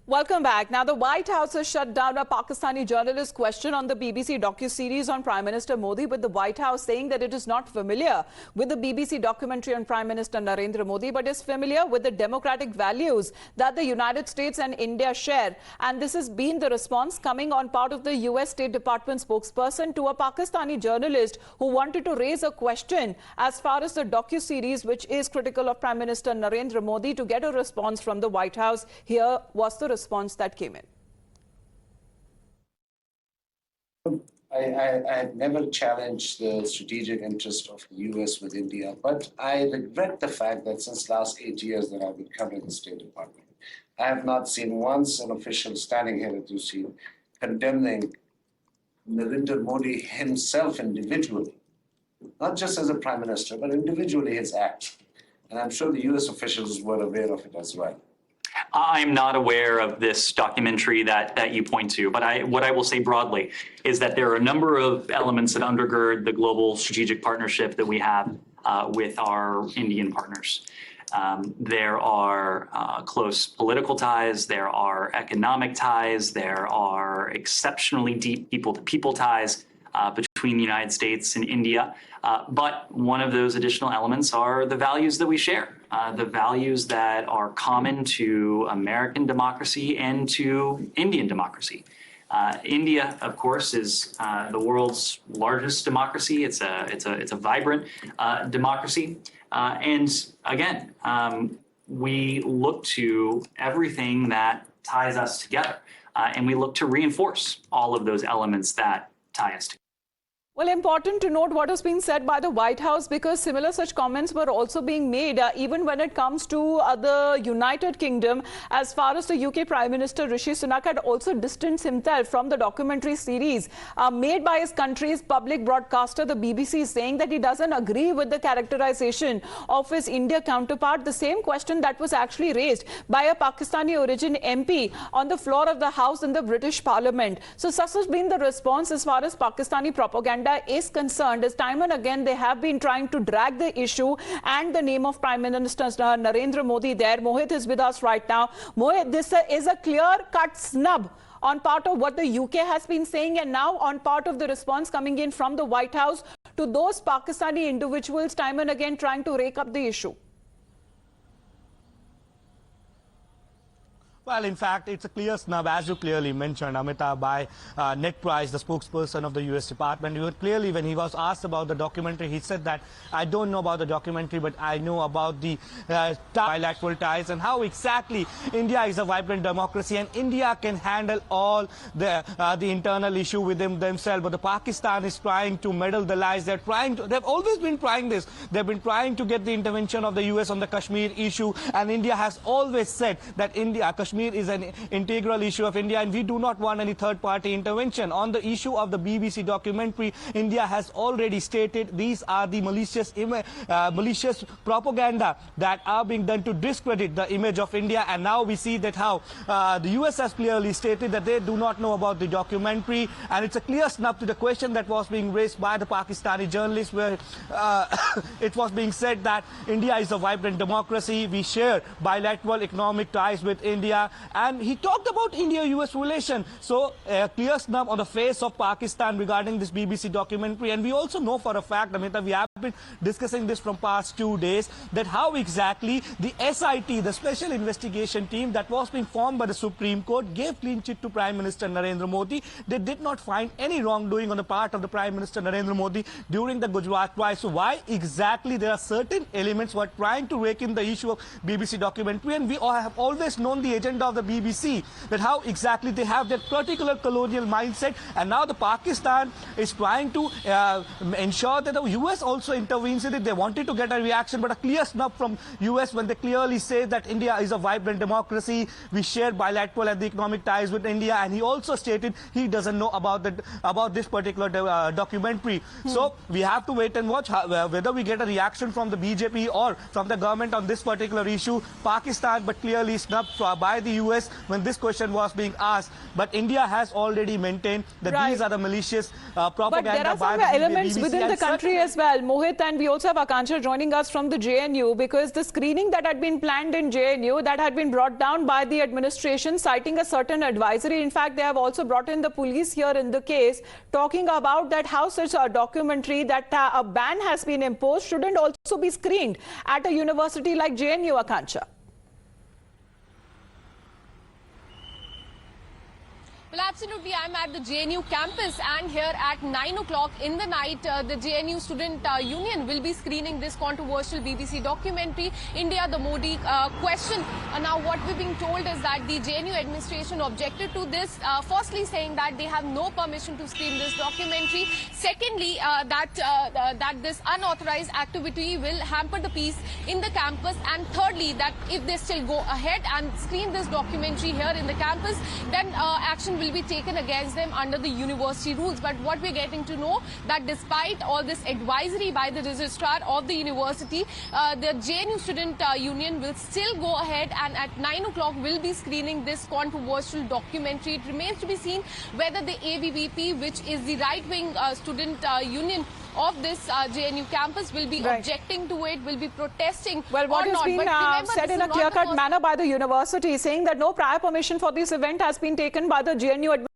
Welcome back. Now, the White House has shut down a Pakistani journalist's question on the BBC docuseries on Prime Minister Modi, with the White House saying that it is not familiar with the BBC documentary on Prime Minister Narendra Modi, but is familiar with the democratic values that the United States and India share. And this has been the response coming on part of the US State Department spokesperson to a Pakistani journalist who wanted to raise a question as far as the docuseries, which is critical of Prime Minister Narendra Modi, to get a response from the White House. Here was the response that came in. I have never challenged the strategic interest of the US with India, but I regret the fact that since last 8 years that I've been covering the State Department, I have not seen once an official standing here at UC condemning Narendra Modi himself individually, not just as a prime minister, but individually his acts. And I'm sure the US officials were aware of it as well. I'm not aware of this documentary that you point to, but what I will say broadly is that there are a number of elements that undergird the global strategic partnership that we have with our Indian partners. There are close political ties, there are economic ties, there are exceptionally deep people-to-people ties between the United States and India. But one of those additional elements are the values that we share, the values that are common to American democracy and to Indian democracy. India, of course, is the world's largest democracy. It's a vibrant democracy. And again, we look to everything that ties us together, and we look to reinforce all of those elements that tie us together. Well, important to note what has been said by the White House, because similar such comments were also being made even when it comes to the United Kingdom, as far as the UK Prime Minister Rishi Sunak had also distanced himself from the documentary series made by his country's public broadcaster, the BBC, saying that he doesn't agree with the characterization of his India counterpart, the same question that was actually raised by a Pakistani origin MP on the floor of the House in the British Parliament. So such has been the response as far as Pakistani propaganda is concerned, as time and again they have been trying to drag the issue and the name of Prime Minister Narendra Modi there. Mohit is with us right now. Mohit, this is a clear-cut snub on part of what the UK has been saying, and now on part of the response coming in from the White House to those Pakistani individuals time and again trying to rake up the issue. Well, in fact, it's a clear snub, as you clearly mentioned, Amita, by Ned Price, the spokesperson of the US Department. Clearly, when he was asked about the documentary, he said that, I don't know about the documentary, but I know about the bilateral ties and how exactly India is a vibrant democracy and India can handle all the internal issue within themselves. But the Pakistan is trying to meddle the lies. They've always been trying this. They've been trying to get the intervention of the US on the Kashmir issue, and India has always said that Kashmir is an integral issue of India, and we do not want any third-party intervention. On the issue of the BBC documentary, India has already stated these are the malicious propaganda that are being done to discredit the image of India, and now we see that how the US has clearly stated that they do not know about the documentary, and it's a clear snub to the question that was being raised by the Pakistani journalist, where it was being said that India is a vibrant democracy, we share bilateral economic ties with India, and he talked about India-US relation. So a clear snub on the face of Pakistan regarding this BBC documentary. And we also know for a fact, Amita, we have been discussing this from past 2 days, that how exactly the SIT, the Special Investigation Team that was being formed by the Supreme Court, gave clean chit to Prime Minister Narendra Modi. They did not find any wrongdoing on the part of the Prime Minister Narendra Modi during the Gujarat trial. So why exactly there are certain elements who are trying to rake in the issue of BBC documentary, and we all have always known the agenda of the BBC, that how exactly they have that particular colonial mindset, and now the Pakistan is trying to ensure that the US also intervenes in it. They wanted to get a reaction, but a clear snub from US when they clearly say that India is a vibrant democracy, we share bilateral and economic ties with India, and he also stated he doesn't know about this particular documentary. So we have to wait and watch whether we get a reaction from the BJP or from the government on this particular issue. Pakistan, but clearly snubbed by by the US when this question was being asked. But India has already maintained that these are the malicious propaganda. But there are by some the elements BBC within the country as well, Mohit, and we also have Akansha joining us from the JNU, because the screening that had been planned in JNU, that had been brought down by the administration, citing a certain advisory. In fact, they have also brought in the police here in the case, talking about that how such a documentary that a ban has been imposed shouldn't also be screened at a university like JNU, Akansha. Well, absolutely. I'm at the JNU campus, and here at 9 o'clock in the night, the JNU Student Union will be screening this controversial BBC documentary, India, the Modi Question. Now, what we're being told is that the JNU administration objected to this, firstly saying that they have no permission to screen this documentary. Secondly, that this unauthorized activity will hamper the peace in the campus. And thirdly, that if they still go ahead and screen this documentary here in the campus, then action will be taken against them under the university rules. But what we're getting to know, that despite all this advisory by the registrar of the university, the JNU Student Union will still go ahead and at 9 o'clock will be screening this controversial documentary. It remains to be seen whether the ABVP, which is the right-wing student union of this JNU campus, will be objecting to it, will be protesting. Well, what has been said in a clear-cut manner by the university, saying that no prior permission for this event has been taken by the JNU administration.